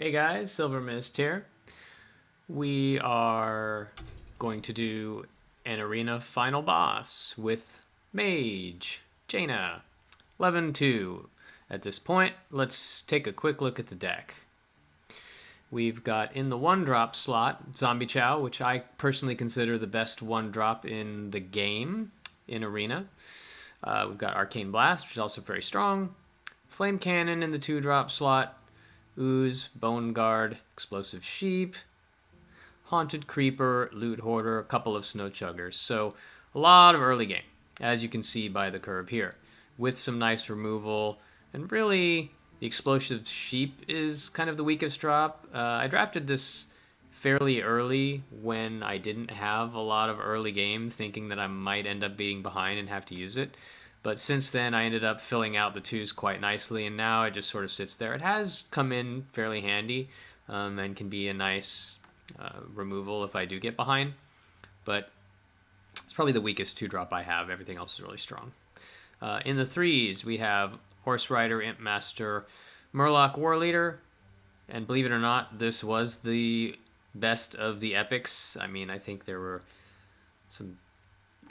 Hey guys, Silver Mist here. We are going to do an arena final boss with Mage, Jaina, 11-2. At this point, let's take a quick look at the deck. We've got in the 1-drop slot, Zombie Chow, which I personally consider the best 1-drop in the game in Arena. We've got Arcane Blast, which is also very strong. Flame Cannon in the 2-drop slot. Ooze, Bone Guard, Explosive Sheep, Haunted Creeper, Loot Hoarder, a couple of Snow Chuggers. So a lot of early game, as you can see by the curve here, with some nice removal. And really, the Explosive Sheep is kind of the weakest drop. I drafted this fairly early when I didn't have a lot of early game, thinking that I might end up being behind and have to use it. But since then, I ended up filling out the 2s quite nicely, and now it just sort of sits there. It has come in fairly handy and can be a nice removal if I do get behind. But it's probably the weakest 2-drop I have. Everything else is really strong. In the 3s, we have Horse Rider, Imp Master, Murloc War Leader. And believe it or not, this was the best of the epics. I mean, I think there were some...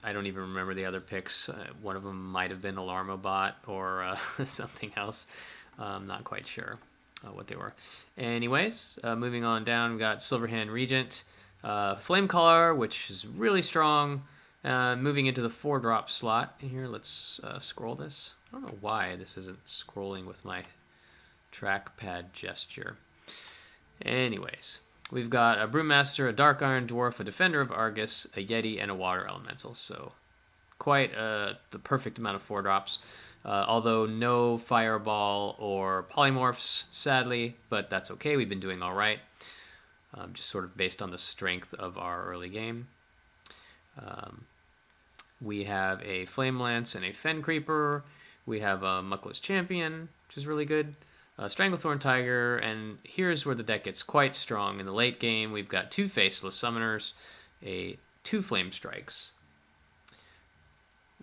I don't even remember the other picks. One of them might have been Alarmobot or something else. I'm not quite sure what they were. Anyways, moving on down, we got Silverhand Regent, Flamecaller, which is really strong. Moving into the 4-drop slot. Here, let's scroll this. I don't know why this isn't scrolling with my trackpad gesture. Anyways. We've got a Brewmaster, a Dark Iron Dwarf, a Defender of Argus, a Yeti, and a Water Elemental. So quite the perfect amount of 4-drops. Although no Fireball or Polymorphs, sadly, but that's okay. We've been doing all right. Just sort of based on the strength of our early game. We have a Flame Lance and a Fen Creeper. We have a Muckless Champion, which is really good. Stranglethorn Tiger, and here's where the deck gets quite strong. In the late game, we've got 2 Faceless Summoners, 2 Flame Strikes,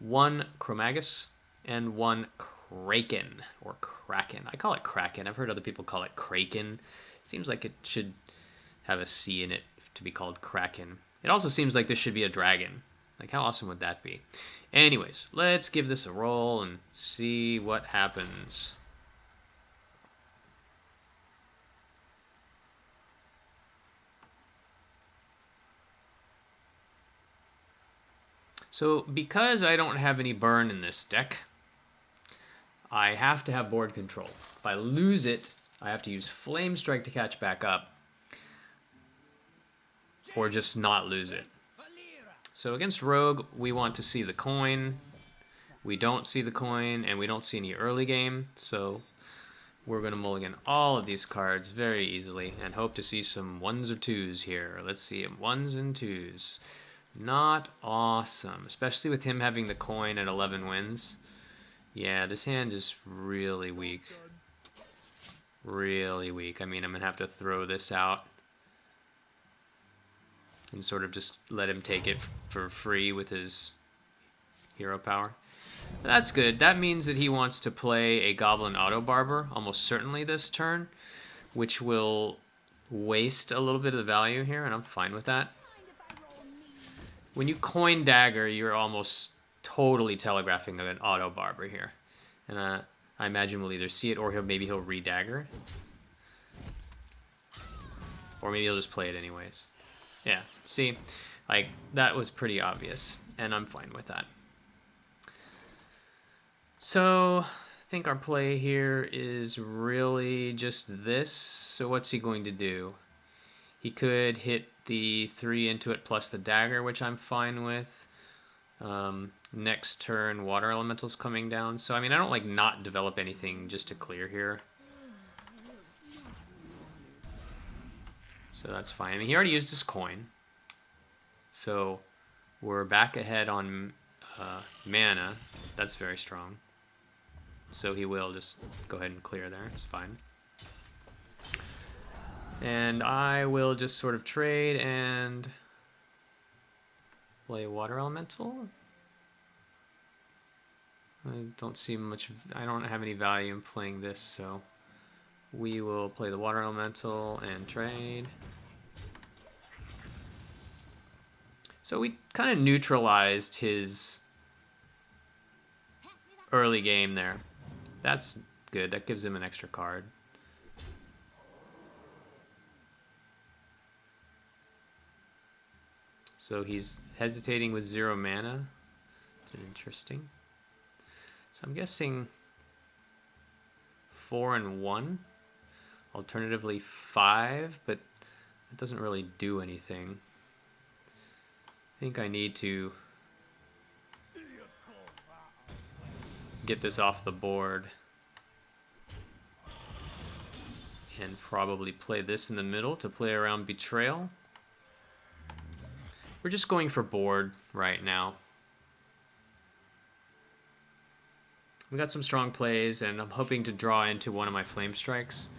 1 Chromagus, and 1 Kraken, or Kraken. I call it Kraken. I've heard other people call it Kraken. Seems like it should have a C in it to be called Kraken. It also seems like this should be a dragon. Like, how awesome would that be? Anyways, let's give this a roll and see what happens. So because I don't have any burn in this deck, I have to have board control. If I lose it, I have to use Flame Strike to catch back up, or just not lose it. So against Rogue, we want to see the coin. We don't see the coin, and we don't see any early game, so we're going to mulligan all of these cards very easily and hope to see some 1s or 2s here. Let's see them, 1s and 2s. Not awesome, especially with him having the coin at 11 wins. Yeah, this hand is really weak. Really weak. I mean, I'm going to have to throw this out and sort of just let him take it for free with his hero power. That's good. That means that he wants to play a Goblin Auto Barber almost certainly this turn, which will waste a little bit of the value here, and I'm fine with that. When you coin Dagger, you're almost totally telegraphing an Auto Barber here. And I imagine we'll either see it or maybe he'll re-Dagger. Or maybe he'll just play it anyways. Yeah, see? Like, that was pretty obvious, and I'm fine with that. So, I think our play here is really just this. So what's he going to do? He could hit the 3 into it plus the dagger, which I'm fine with. Next turn, Water Elemental's coming down. So, I mean, I don't like not develop anything just to clear here. So that's fine. I mean, he already used his coin. So we're back ahead on mana. That's very strong. So he will just go ahead and clear there. It's fine. And I will just sort of trade and play Water Elemental. I don't see much. I don't have any value in playing this, so We will play the Water Elemental and trade. So we kind of neutralized his early game there. That's good. That gives him an extra card. So he's hesitating with 0 mana. It's interesting. So I'm guessing 4 and 1. Alternatively 5, but it doesn't really do anything. I think I need to get this off the board and probably play this in the middle to play around Betrayal. We're just going for board right now. We got some strong plays, and I'm hoping to draw into one of my Flame Strikes.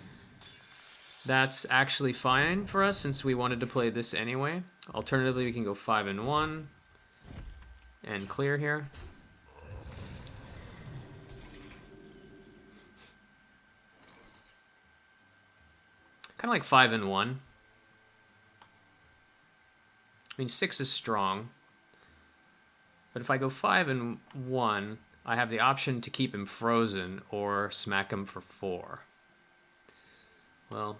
That's actually fine for us since we wanted to play this anyway. Alternatively, we can go 5 and 1 and clear here. Kind of like 5 and 1. I mean, 6 is strong. But if I go 5 and 1, I have the option to keep him frozen or smack him for 4. Well,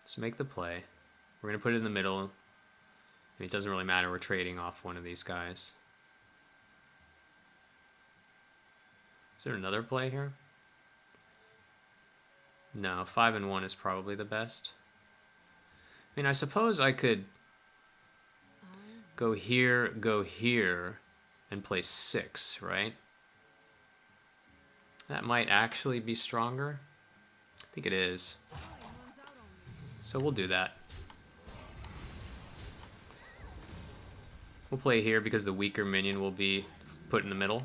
let's make the play. We're going to put it in the middle. I mean, it doesn't really matter. We're trading off one of these guys. Is there another play here? No, 5 and 1 is probably the best. I mean, I suppose I could go here, and play 6, right? That might actually be stronger. I think it is. So we'll do that. We'll play here because the weaker minion will be put in the middle.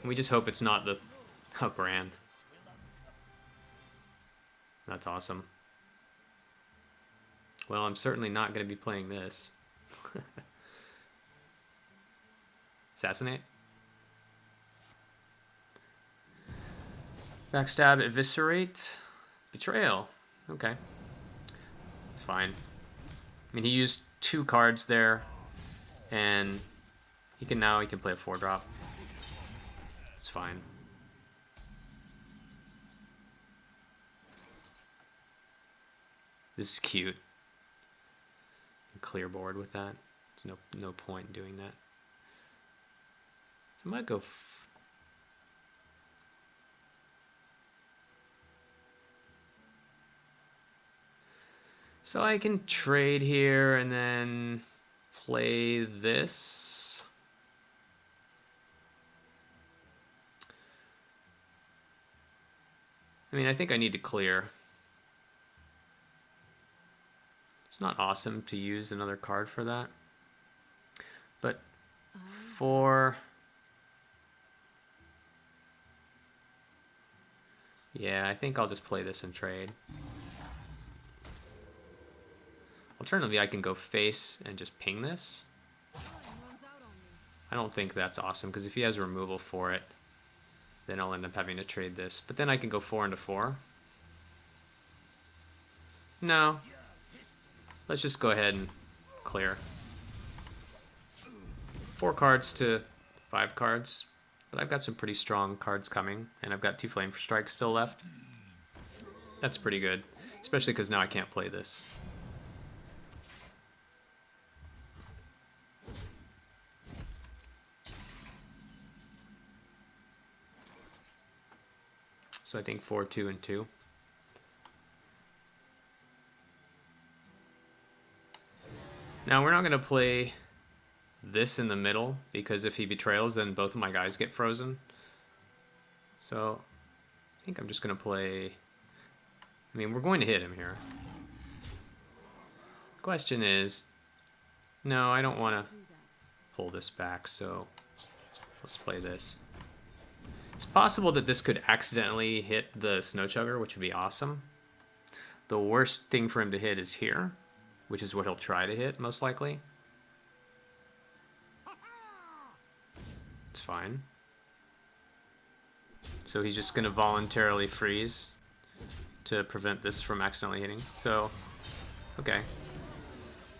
And we just hope it's not the Bran. That's awesome. Well, I'm certainly not going to be playing this. Assassinate. Backstab, eviscerate, betrayal. Okay. It's fine. I mean, he used 2 cards there, and he can play a 4-drop. It's fine. This is cute. Clear board with that. There's no point in doing that. So I might go. So I can trade here and then play this. I mean, I think I need to clear. It's not awesome to use another card for that. But for... yeah, I think I'll just play this and trade. Alternatively, I can go face and just ping this. I don't think that's awesome, because if he has removal for it, then I'll end up having to trade this. But then I can go 4 into 4. No. Let's just go ahead and clear. 4 cards to 5 cards. But I've got some pretty strong cards coming, and I've got 2 Flame Strikes still left. That's pretty good, especially because now I can't play this. So I think 4, 2, and 2. Now we're not going to play this in the middle, because if he betrayals, then both of my guys get frozen. So I think I'm just going to play... I mean, we're going to hit him here. The question is... no, I don't want to pull this back, so let's play this. It's possible that this could accidentally hit the Snow Chugger, which would be awesome. The worst thing for him to hit is here, which is what he'll try to hit, most likely. It's fine. So he's just going to voluntarily freeze to prevent this from accidentally hitting. So, okay.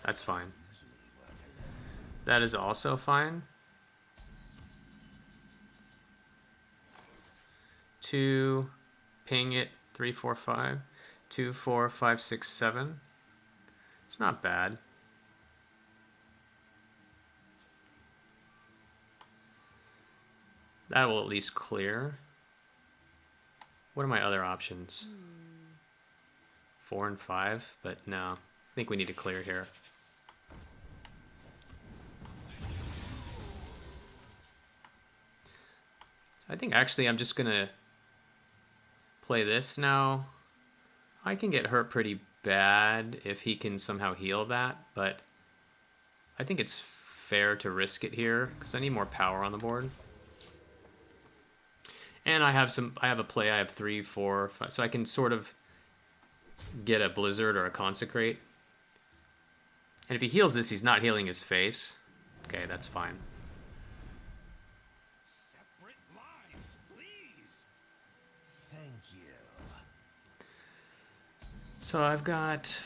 That's fine. That is also fine. 2, ping it, 3, 4, 5. 2, 4, 5, 6, 7. It's not bad. That will at least clear. What are my other options? 4 and 5, but no. I think we need to clear here. I think actually I'm just gonna play this now. I can get hurt pretty bad if he can somehow heal that, but I think it's fair to risk it here because I need more power on the board. And I have a play, I have 3, 4, 5, so I can sort of get a Blizzard or a Consecrate. And if he heals this, he's not healing his face. Okay, that's fine. Separate lives, please. Thank you. So I've got...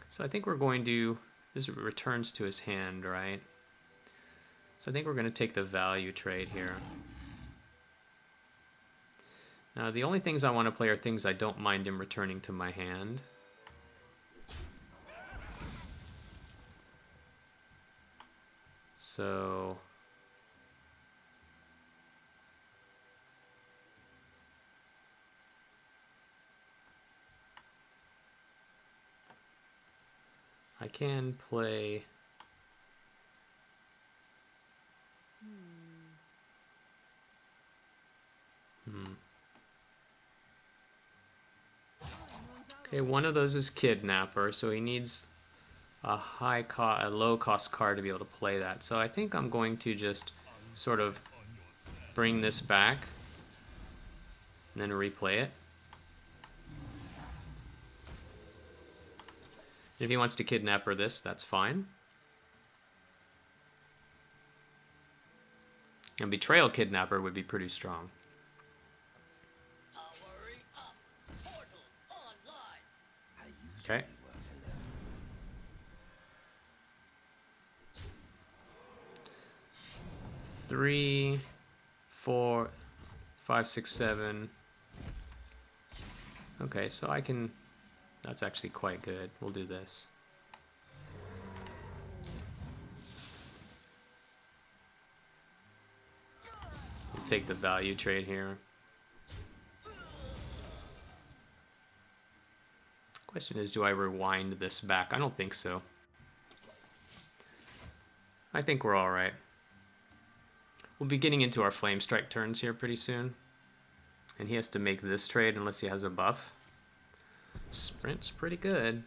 So I think we're going to... This returns to his hand, right? So I think we're going to take the value trade here. Now the only things I want to play are things I don't mind him returning to my hand. So... I can play... Okay, one of those is Kidnapper, so he needs a low cost card to be able to play that. So I think I'm going to just sort of bring this back and then replay it. If he wants to Kidnapper this, that's fine. And Betrayal Kidnapper would be pretty strong. Okay. Three, 4, 5, 6, 7. Okay, so I can... That's actually quite good. We'll do this. We'll take the value trade here. Question is, do I rewind this back? I don't think so. I think we're all right. We'll be getting into our Flame Strike turns here pretty soon. And he has to make this trade unless he has a buff. Sprint's pretty good.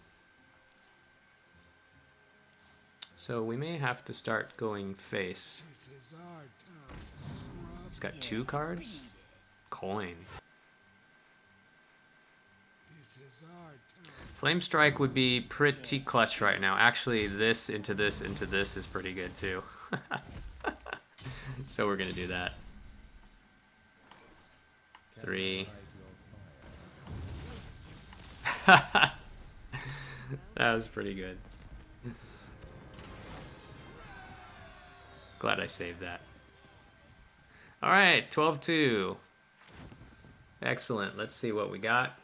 So we may have to start going face. He's got 2 cards? Coin. Flame Strike would be pretty clutch right now. Actually, this into this into this is pretty good too. So we're gonna do that. 3. That was pretty good. Glad I saved that. All right, 12-2. Excellent. Let's see what we got.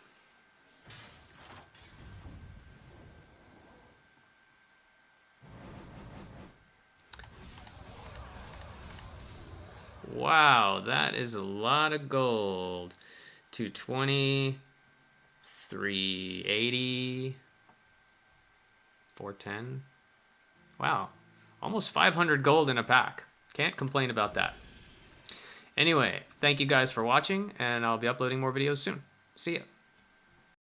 Wow, that is a lot of gold. 220, 380, 410. Wow, almost 500 gold in a pack. Can't complain about that. Anyway, thank you guys for watching, and I'll be uploading more videos soon. See ya.